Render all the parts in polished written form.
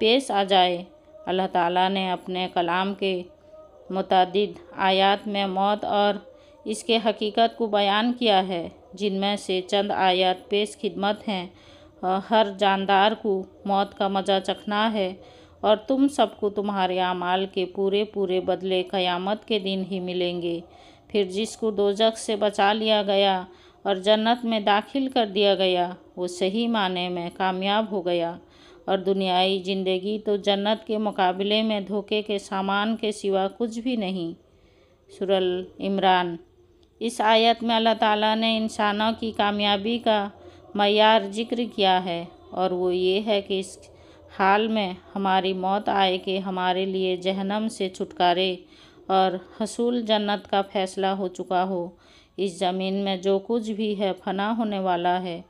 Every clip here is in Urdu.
پیش آ جائے۔ اللہ تعالیٰ نے اپنے کلام کے متعدد آیات میں موت اور اس کے حقیقت کو بیان کیا ہے، جن میں سے چند آیات پیش خدمت ہیں۔ ہر جاندار کو موت کا مزہ چکھنا ہے، اور تم سب کو تمہارے اعمال کے پورے بدلے قیامت کے دن ہی ملیں گے۔ پھر جس کو دوزخ سے بچا لیا گیا اور جنت میں داخل کر دیا گیا، وہ صحیح معنی میں کامیاب ہو گیا، اور دنیائی زندگی تو جنت کے مقابلے میں دھوکے کے سامان کے سوا کچھ بھی نہیں۔ سورہ عمران۔ اس آیت میں اللہ تعالیٰ نے انسانوں کی کامیابی کا معیار ذکر کیا ہے، اور وہ یہ ہے کہ اس حال میں ہماری موت آئے کہ ہمارے لیے جہنم سے چھٹکارے اور حصول جنت کا فیصلہ ہو چکا ہو۔ اس زمین میں جو کچھ بھی ہے فنا ہونے والا ہے،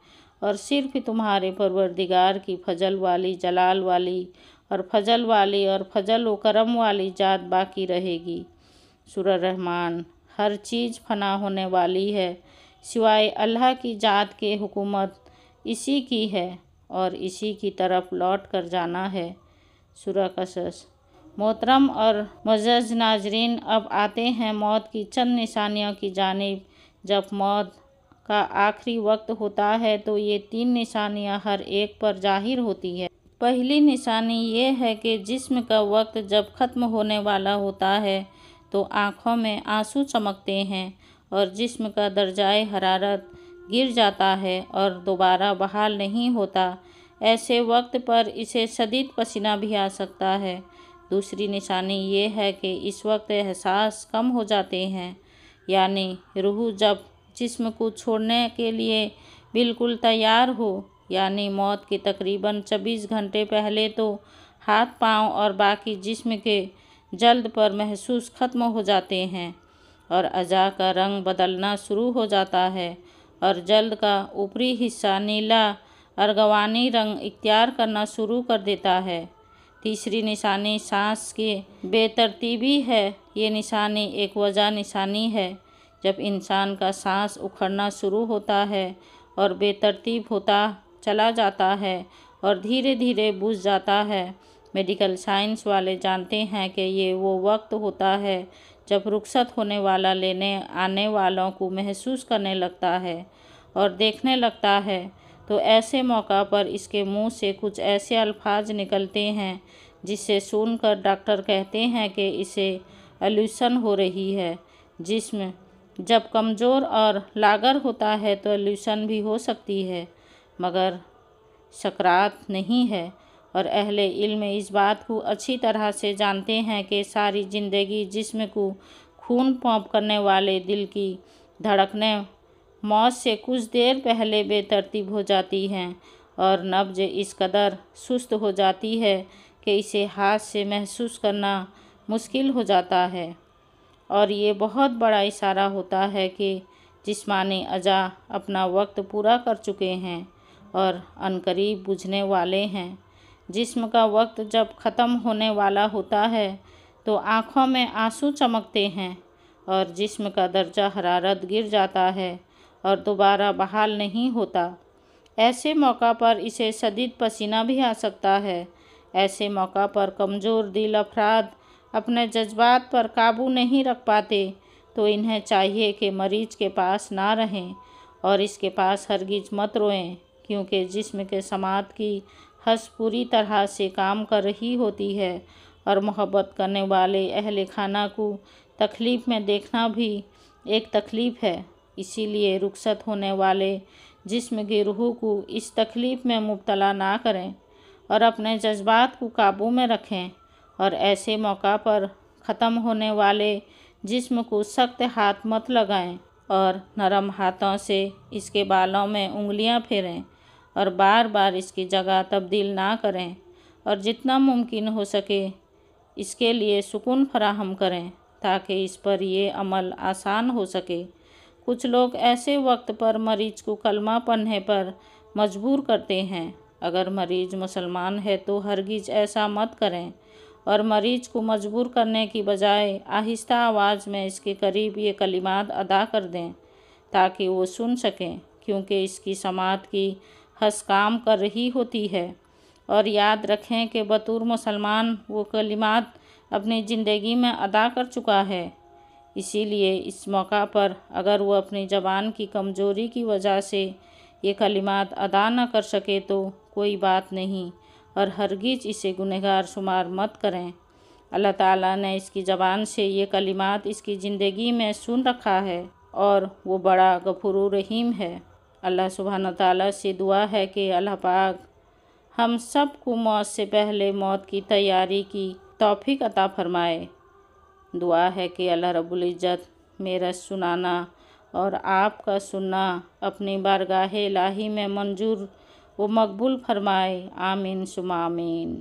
اور صرف تمہارے پروردگار کی فضل والی، جلال والی اور فضل و کرم والی ذات باقی رہے گی۔ سورہ رحمان۔ ہر چیز فنا ہونے والی ہے سوائے اللہ کی ذات کے۔ حکومت اسی کی ہے اور اسی کی طرف لوٹ کر جانا ہے۔ سورہ قصص۔ محترم اور معزز ناظرین، اب آتے ہیں موت کی چند نشانیوں کی جانب۔ جب موت کا آخری وقت ہوتا ہے تو یہ 3 نشانیاں ہر ایک پر ظاہر ہوتی ہے۔ پہلی نشانی یہ ہے کہ جسم کا وقت جب ختم ہونے والا ہوتا ہے تو آنکھوں میں آنسو چمکتے ہیں اور جسم کا درجۂ حرارت گر جاتا ہے اور دوبارہ بحال نہیں ہوتا۔ ایسے وقت پر اسے شدید پسینہ بھی آ سکتا ہے۔ دوسری نشانی یہ ہے کہ اس وقت احساس کم ہو جاتے ہیں، یعنی روح جب جسم کو چھوڑنے کے لیے بالکل تیار ہو، یعنی موت کے تقریباً 24 گھنٹے پہلے تو ہاتھ پاؤں اور باقی جسم کے جلد پر محسوس ختم ہو جاتے ہیں، اور اعضاء کا رنگ بدلنا شروع ہو جاتا ہے، اور جلد کا اوپری حصہ نیلا ارغوانی رنگ اختیار کرنا شروع کر دیتا ہے۔ تیسری نشانی سانس کی بے ترتیبی ہے۔ یہ نشانی ایک وجہ نشانی ہے۔ جب انسان کا سانس اکھڑنا شروع ہوتا ہے اور بے ترتیب ہوتا چلا جاتا ہے اور دھیرے دھیرے بجھ جاتا ہے۔ میڈیکل سائنس والے جانتے ہیں کہ یہ وہ وقت ہوتا ہے جب رخصت ہونے والا لینے آنے والوں کو محسوس کرنے لگتا ہے اور دیکھنے لگتا ہے، تو ایسے موقع پر اس کے منہ سے کچھ ایسے الفاظ نکلتے ہیں جسے سن کر ڈاکٹر کہتے ہیں کہ اسے ایلیوشن ہو رہی ہے۔ جسم جب کمزور اور لاغر ہوتا ہے تو ایلیوشن بھی ہو سکتی ہے، مگر سکرات نہیں ہے، اور اہل علم اس بات کو اچھی طرح سے جانتے ہیں کہ ساری زندگی جسم کو خون پمپ کرنے والے دل کی دھڑکنیں موت سے کچھ دیر پہلے بے ترتیب ہو جاتی ہیں، اور نبض اس قدر سست ہو جاتی ہے کہ اسے ہاتھ سے محسوس کرنا مشکل ہو جاتا ہے، اور یہ بہت بڑا اشارہ ہوتا ہے کہ جسمانی اعضاء اپنا وقت پورا کر چکے ہیں اور عنقریب بجھنے والے ہیں۔ جسم کا وقت جب ختم ہونے والا ہوتا ہے تو آنکھوں میں آنسو چمکتے ہیں اور جسم کا درجہ حرارت گر جاتا ہے اور دوبارہ بحال نہیں ہوتا۔ ایسے موقع پر اسے شدید پسینہ بھی آ سکتا ہے۔ ایسے موقع پر کمزور دل افراد اپنے جذبات پر قابو نہیں رکھ پاتے، تو انہیں چاہیے کہ مریض کے پاس نہ رہیں اور اس کے پاس ہرگز مت روئیں، کیونکہ جسم کے سماعت کی حس پوری طرح سے کام کر رہی ہوتی ہے، اور محبت کرنے والے اہل خانہ کو تکلیف میں دیکھنا بھی ایک تکلیف ہے۔ اسی لیے رخصت ہونے والے جسم کی روح کو اس تکلیف میں مبتلا نہ کریں اور اپنے جذبات کو قابو میں رکھیں، اور ایسے موقع پر ختم ہونے والے جسم کو سخت ہاتھ مت لگائیں اور نرم ہاتھوں سے اس کے بالوں میں انگلیاں پھیریں اور بار بار اس کی جگہ تبدیل نہ کریں، اور جتنا ممکن ہو سکے اس کے لیے سکون فراہم کریں تاکہ اس پر یہ عمل آسان ہو سکے۔ کچھ لوگ ایسے وقت پر مریض کو کلمہ پڑھنے پر مجبور کرتے ہیں۔ اگر مریض مسلمان ہے تو ہرگز ایسا مت کریں، اور مریض کو مجبور کرنے کی بجائے آہستہ آواز میں اس کے قریب یہ کلمات ادا کر دیں تاکہ وہ سن سکیں، کیونکہ اس کی سماعت کی حس کام کر رہی ہوتی ہے اور یاد رکھیں کہ بطور مسلمان وہ کلمات اپنی زندگی میں ادا کر چکا ہے، اسی لیے اس موقع پر اگر وہ اپنی زبان کی کمزوری کی وجہ سے یہ کلمات ادا نہ کر سکے تو کوئی بات نہیں، اور ہرگز اسے گنہگار شمار مت کریں۔ اللہ تعالیٰ نے اس کی زبان سے یہ کلمات اس کی زندگی میں سن رکھا ہے، اور وہ بڑا غفور و رحیم ہے۔ اللہ سبحانہ تعالیٰ سے دعا ہے کہ اللہ پاک ہم سب کو موت سے پہلے موت کی تیاری کی توفیق عطا فرمائے۔ دعا ہے کہ اللہ رب العزت میرا سنانا اور آپ کا سننا اپنی بارگاہ الہی میں منظور و مقبول فرمائے، آمین ثم آمین۔